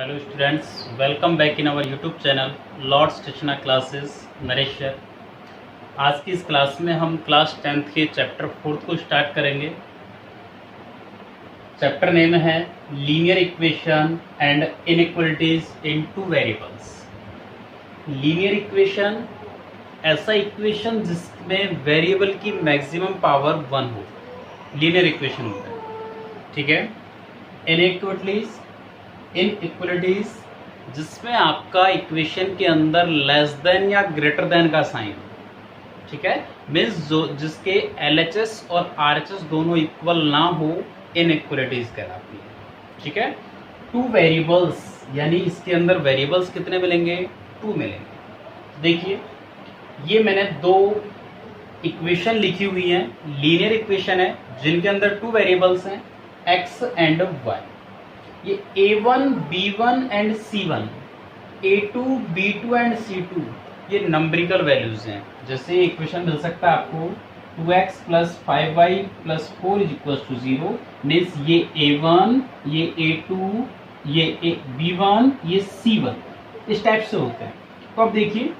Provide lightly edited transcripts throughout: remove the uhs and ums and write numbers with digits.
Hello students, welcome back in our YouTube channel lord stationer classes Naresh sir. आज की इस class में हम क्लास 10th के चैप्टर 4 को स्टार्ट करेंगे। चैप्टर नेम है linear equation and inequalities in two variables. Linear equation ऐसा इक्वेशन जिसमें वेरिएबल की मैक्सिमम पावर 1 हो, लीनियर इक्वेशन होता है। ठीक है। इनइक्वालिटीज जिसमें आपका इक्वेशन के अंदर लेस देन या ग्रेटर देन का साइन हो। ठीक है। मीन्स जो जिसके LHS और RHS दोनों इक्वल ना हो, इनइक्वालिटीज कहलाती है। ठीक है। टू वेरिएबल्स यानी इसके अंदर वेरिएबल्स कितने मिलेंगे? 2 मिलेंगे। देखिए, ये मैंने 2 इक्वेशन लिखी हुई हैं, लीनियर इक्वेशन है जिनके अंदर 2 वेरिएबल्स हैं, x एंड y। ये A1, B1 and C1, A2, B2 and C2 ये नंबरिकल वैल्यूज हैं। जैसे इक्वेशन मिल सकता है आपको 2x plus 5y plus 4 is equal to 0। Means ये A1, ये A2, ये B1, ये C1 इस टाइप से होते हैं। तो अब देखिए,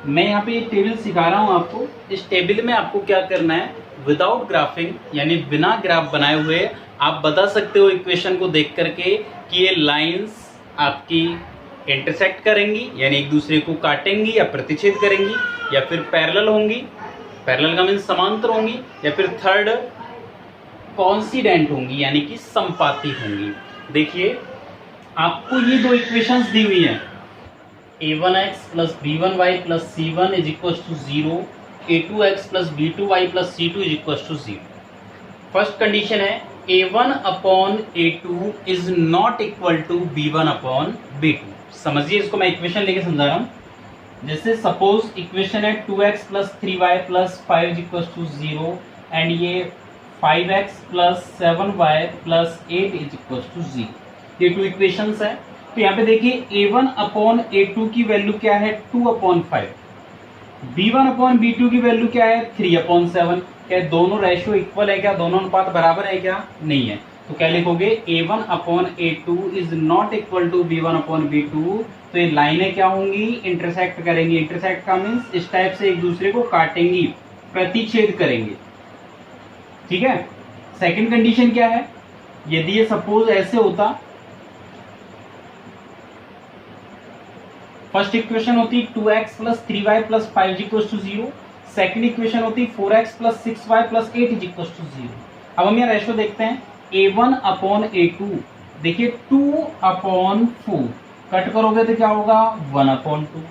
मैं यहाँ पे एक टेबल सिखा रहा हूँ आपको। इस टेबल में आपको क्या करना है, विदाउट ग्राफिंग यानी बिना ग्राफ बनाए हुए आप बता सकते हो इक्वेशन को देख करके कि ये लाइंस आपकी इंटरसेक्ट करेंगी यानी एक दूसरे को काटेंगी या प्रतिच्छेद करेंगी, या फिर पैरेलल होंगी, पैरेलल का मीन्स समांतर होंगी, या फिर थर्ड कॉन्सिडेंट होंगी यानी कि संपाती होंगी। देखिए, आपको ये 2 इक्वेशंस दी हुई हैं, A1x plus B1y plus C1 is equal to 0, A2x plus B2y plus C2 is equal to 0। First condition है A1 upon A2 is not equal to B1 upon B2। समझिए, इसको मैं इक्वेशन लेके समझा रहा हूं। जैसे सपोज इक्वेशन है 2x plus 3y plus 5 is equal to 0 and ये 5x plus 7y plus 8 is equal to 0। ये 2 इक्वेशंस है। तो यहाँ पे देखिए, A1 अपॉन A2 की वैल्यू क्या है? 2 अपॉन 5। B1 अपॉन B2 की वैल्यू क्या है? 3 अपॉन 7। क्या दोनों रेशियो इक्वल है? क्या दोनों अनुपात बराबर है? क्या नहीं है। तो क्या लिखोगे? A1 upon A2 is not equal to B1 upon B2। तो ये लाइनें क्या होंगी? इंटरसेक्ट करेंगी। इंटरसेक्ट का मीन्स इस टाइप से एक दूसरे को काटेंगी, प्रतिच्छेद करेंगे। ठीक है। सेकंड कंडीशन क्या है? यदि ये सपोज ऐसे होता, फर्स्ट इक्वेशन होती 2x plus 3y plus 5 equal to 0। Second equation होती 4x plus 6y plus 8 is equal to 0। अब हम यहाँ रेशियो देखते हैं, A1 अपॉन A2। देखिए 2 अपॉन 4 कट करोगे तो क्या होगा? 1 अपॉन 2।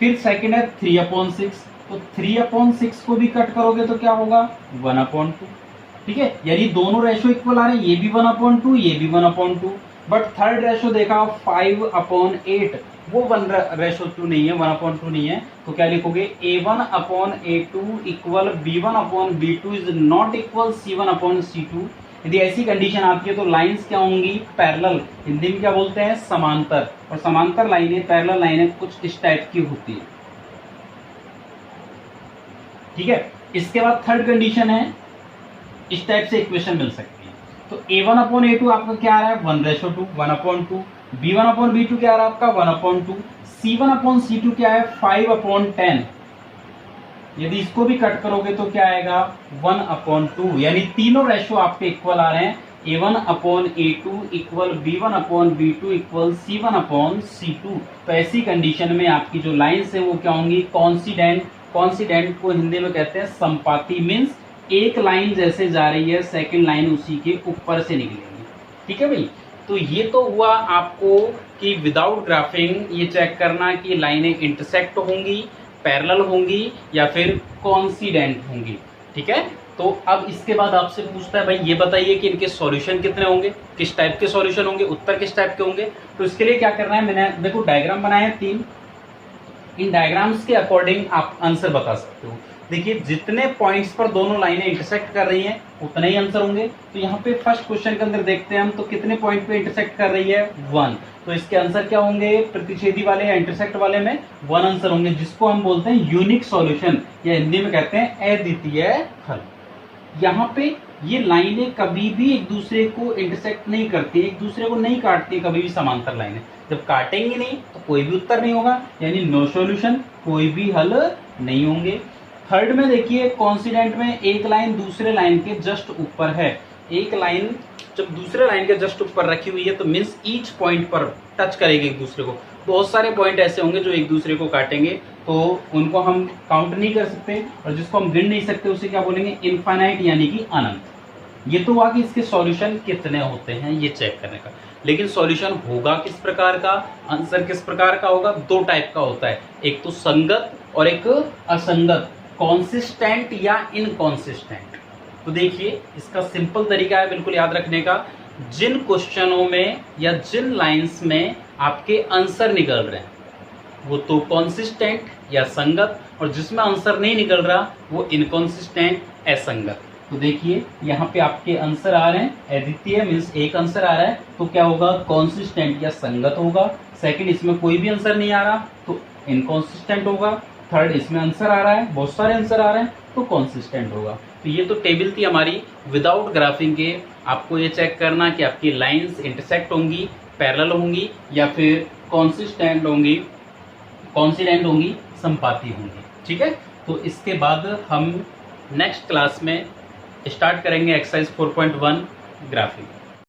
फिर सेकेंड है 3 अपॉन 6, तो 3 अपॉन 6 को भी कट करोगे तो क्या होगा? 1 अपॉन 2। ठीक है, यानी दोनों रेशियो इक्वल आ रहे हैं, ये भी 1 अपॉन 2, ये भी 1 अपॉन 2। बट थर्ड रेशियो देखा 5 अपॉन 8, वो 1:2 नहीं है, 1/2 नहीं है। तो क्या लिखोगे? A1 upon A2 equal B1 upon B2 is not equal C1 upon C2। यदि ऐसी कंडीशन आती है तो लाइंस क्या होंगी? पैरेलल। हिंदी में क्या बोलते हैं? समांतर। और समांतर लाइनें, पैरेलल लाइनें कुछ इस टाइप की होती है। ठीक है। इसके बाद थर्ड कंडीशन है, इस टाइप से इक्वेशन मिल सकती है। तो A1 अपॉन A2 आपका क्या आ रहा है? 1:2, 1/2। B1 अपॉन B2 क्या आ रहा है आपका? 1/2। C1 अपॉन C2 क्या है? 5/10। यदि इसको भी कट करोगे तो क्या आएगा? 1/2। यानी तीनों रेशियो आपके इक्वल आ रहे हैं। A1 upon A2 equal B1 upon B2 equal C1 upon C2। तो ऐसी कंडीशन में आपकी जो लाइन्स है वो क्या होंगी? कॉन्सिडेंट। कॉन्सिडेंट को हिंदी में कहते हैं संपाती। मीन्स एक लाइन जैसे जा रही है, सेकेंड लाइन उसी के ऊपर से निकलेगी। ठीक है भाई। तो ये तो हुआ आपको कि विदाउट ग्राफिंग ये चेक करना कि लाइनें इंटरसेक्ट होंगी, पैरेलल होंगी या फिर कॉन्सिडेंट होंगी। ठीक है। तो अब इसके बाद आपसे पूछता है, भाई ये बताइए कि इनके सॉल्यूशन कितने होंगे, किस टाइप के सॉल्यूशन होंगे, उत्तर किस टाइप के होंगे। तो इसके लिए क्या करना है, मैंने देखो डायग्राम बनाए हैं 3। इन डायग्राम्स के अकॉर्डिंग आप आंसर बता सकते हो। देखिए, जितने पॉइंट्स पर दोनों लाइनें इंटरसेक्ट कर रही हैं उतने ही आंसर होंगे। तो यहाँ पे फर्स्ट क्वेश्चन के अंदर देखते हैं हम, तो कितने पॉइंट पे इंटरसेक्ट कर रही है? 1। तो इसके आंसर क्या होंगे? प्रतिच्छेदी वाले या इंटरसेक्ट वाले में 1 आंसर होंगे, जिसको हम बोलते हैं यूनिक सॉल्यूशन या हिंदी में कहते हैं अद्वितीय हल। यहाँ पे ये लाइनें कभी भी एक दूसरे को इंटरसेक्ट नहीं करती, एक दूसरे को नहीं काटती कभी भी समांतर लाइनें। जब काटेंगी नहीं तो कोई भी उत्तर नहीं होगा, यानी नो सॉल्यूशन, कोई भी हल नहीं होंगे। थर्ड में देखिए कॉन्सिडेंट में एक लाइन दूसरे लाइन के जस्ट ऊपर है। एक लाइन जब दूसरे लाइन के जस्ट ऊपर रखी हुई है तो मीन्स ईच पॉइंट पर टच करेगी एक दूसरे को। बहुत सारे पॉइंट ऐसे होंगे जो एक दूसरे को काटेंगे, तो उनको हम काउंट नहीं कर सकते, और जिसको हम गिन नहीं सकते उसे क्या बोलेंगे, इनफाइनाइट यानी कि अनंत। ये तो हुआ कि इसके सॉल्यूशन कितने होते हैं ये चेक करने का। लेकिन सॉल्यूशन होगा किस प्रकार का, आंसर किस प्रकार का होगा, दो टाइप का होता है, एक तो संगत और एक असंगत, कॉन्सिस्टेंट या इनकॉन्सिस्टेंट। तो देखिए इसका सिंपल तरीका है बिल्कुल याद रखने का, जिन क्वेश्चनों में या जिन लाइंस में आपके आंसर निकल रहे हैं वो तो कॉन्सिस्टेंट या संगत, और जिसमें आंसर नहीं निकल रहा वो इनकॉन्सिस्टेंट, असंगत। तो देखिए यहाँ पे आपके आंसर आ रहे हैं अद्वितीय, मीन्स एक आंसर आ रहा है तो क्या होगा, कॉन्सिस्टेंट या संगत होगा। सेकंड, इसमें कोई भी आंसर नहीं आ रहा तो इनकॉन्सिस्टेंट होगा। थर्ड, इसमें आंसर आ रहा है, बहुत सारे आंसर आ रहे हैं तो कॉन्सिस्टेंट होगा। तो ये तो टेबल थी हमारी विदाउट ग्राफिंग के। आपको ये चेक करना कि आपकी लाइंस इंटरसेक्ट होंगी, पैरेलल होंगी, या फिर कॉन्सिस्टेंट होंगी, कॉन्सिडेंट होंगी, संपाती होंगी। ठीक है, तो इसके बाद हम नेक्स्ट क्लास में स्टार्ट करेंगे एक्सरसाइज 4.1 ग्राफिंग।